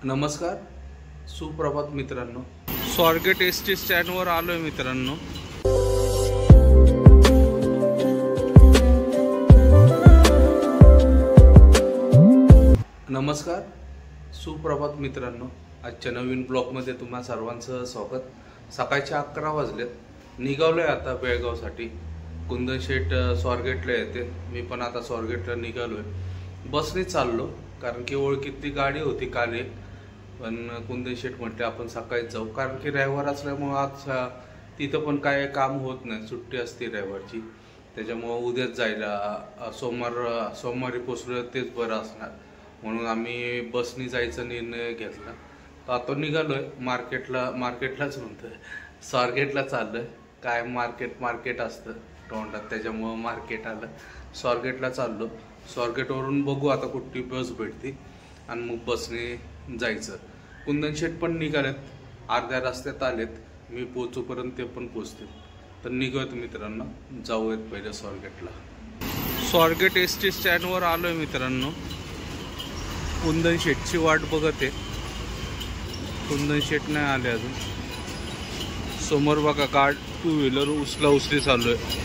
नमस्कार, सुप्रभात मित्रांनो. स्वारगेट एसटी स्टँडवर आलोय मित्रांनो. नमस्कार, सुप्रभात मित्रांनो. आजच्या नवीन ब्लॉगमध्ये तुम्हा सर्वांचं स्वागत. सकाळचे 11 वाजलेत. निघालोय आता बेळगावसाठी. कुंदन शेठ स्वारगेटला येते. मी पण आता स्वारगेटला निघालोय. बसने चाललो कारण की ओळखीतली गाडी होती काल एक, पण कुंदन शेठ म्हटले आपण सकाळीच जाऊ कारण की रविवार असल्यामुळे आज तिथं पण काय काम होत नाही, सुट्टी असते रविवारची. त्याच्यामुळं उद्याच जायला सोमवारी पोचलो तेच बरं असणार म्हणून आम्ही बसने जायचा निर्णय घेतला. तर आता निघालोय मार्केटलाच म्हणतोय, स्वारगेटला चाललोय. काय मार्केट असतं तोंडात, त्याच्यामुळं मार्केट आलं. स्वारगेटला चाललो. स्वारगेटवरून बघू आता कुठली बस भेटते आणि मग बसने जायचं. कुंदन शेठ पण निघालेत, अर्ध्या रस्त्यात आलेत. मी पोचूपर्यंत ते पण पोचतील. तर निघूयात मित्रांनो, जाऊयात पहिले स्वारगेटला. स्वारगेट एसटी स्टँडवर आलोय मित्रांनो. कुंदन शेठची वाट बघत आहे. कुंदन शेठ नाही आले अजून. समोर बघा 2 व्हीलर उचली चालू आहे.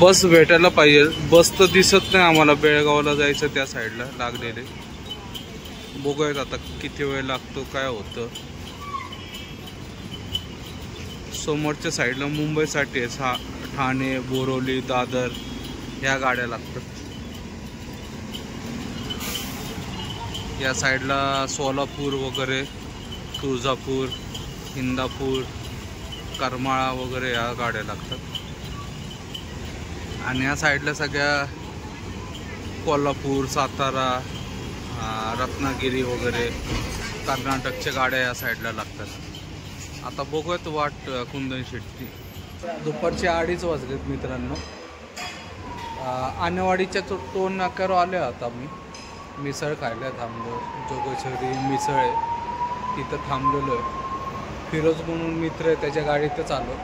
बस भेटायला पाहिजे. बस तर दिसत नाही आम्हाला. बेळगावला जायचं त्या साईडला लागलेले. बघूयात आता किती वेळ लागतो, काय होतं. समोरच्या साईडला मुंबईसाठी ठाणे, बोरिवली, दादर या गाड्या लागतात. या साईडला सोलापूर वगैरे, तुळजापूर, इंदापूर, करमाळा वगैरे या गाड्या लागतात. आणि या साईडला सगळ्या कोल्हापूर, सातारा, रत्नागिरी वगैरे कर्नाटकच्या गाड्या या साईडला लागतात. आता बघूयात वाट कुंदन शेठची. दुपारचे 2:30 वाजलेत मित्रांनो. आणेवाडीच्या टोल नाक्यावर आले आता मी. मिसळ खायला थांबलो. जोगेश्वरी मिसळ आहे तिथं थांबलेलो आहे. फिरोज म्हणून मित्र आहे, त्याच्या गाडीतच आलो.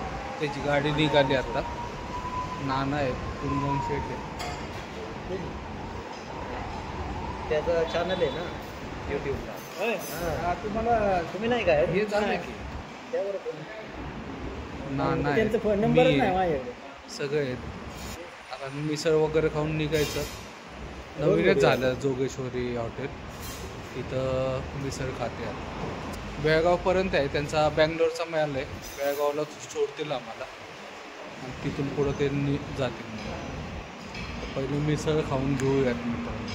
त्याची गाडी निघाली आता. नाना आहे, कुंदन शेठ आहे. त्याचं चॅनल आहे ना यूट्यूबला. तुम्ही नाही काय हे चालेल की नाना आहे, त्यांचा फोन नंबर नाही माझ्याकडे. सगळे आहेत. आता मिसळ वगैरे खाऊन निघायचं. नवीनच झालं जोगेश्वरी हॉटेल, तिथं मिसळ खाते. बेळगावपर्यंत आहे त्यांचा. बँगलोरचा मिळाला आहे. बेळगावला सोडतील आम्हाला आणि तिथून पुढं ते जातील. पहिले मिसळ खाऊन घेऊयात मित्रांनो.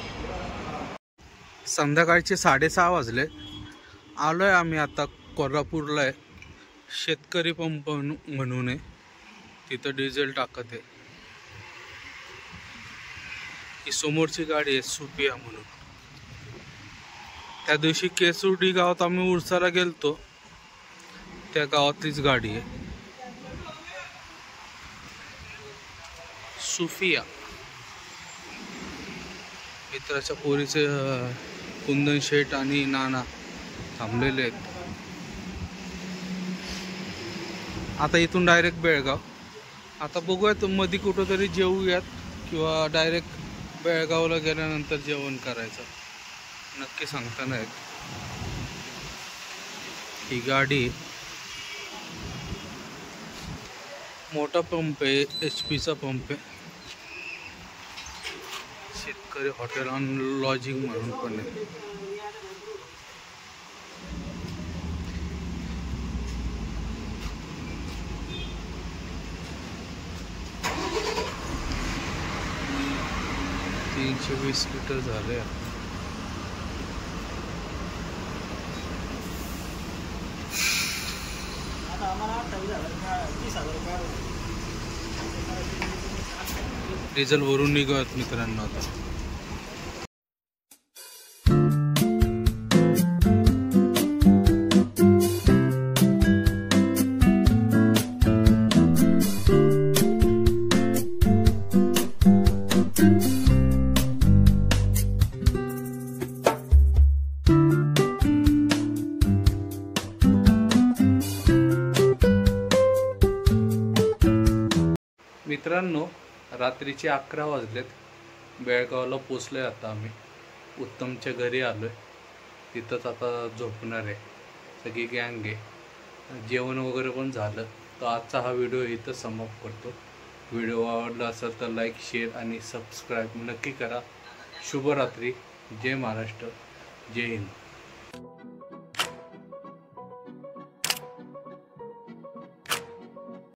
संध्याकाळचे 6:30 वाजले. आलोय आम्ही आता कोल्हापूरला आहे. शेतकरी पंप म्हणून आहे, तिथं डिझेल टाकत आहे. ही समोरची गाडी आहे सुफिया म्हणून. त्या दिवशी केसुर्डी गावात आम्ही उरसाला गेलतो, त्या गावातलीच गाडी आहे सुफिया. मित्राच्या पोरीचे कुंदन शेठ आणि नाना थांबलेले आहेत. आता इथून डायरेक्ट बेळगाव. आता बघूयात मध्ये कुठं तरी जेवूयात किंवा डायरेक्ट बेळगावला गेल्यानंतर जेवण करायचं, नक्की सांगता नाही. ही गाडी मोठा पंप आहे, HP चा पंप आहे. शेतकरी हॉटेल आणि लॉजिंग म्हणून पण आहे. $320 लिटर झाले. डिझेल भरून निघूयात मित्रांनो आता. मित्रांनो, रात्रीचे 11 वाजलेत. बेळगावला पोचलोय आता आम्ही. उत्तमच्या घरी आलोय. तिथंच आता झोपणार आहे. सगळी गँग आहे. जेवण वगैरे पण झालं. तर आजचा हा व्हिडिओ इथं समाप्त करतो. व्हिडिओ आवडला असेल तर लाईक, शेअर आणि सबस्क्राईब नक्की करा. शुभरात्री. जय महाराष्ट्र. जय हिंद.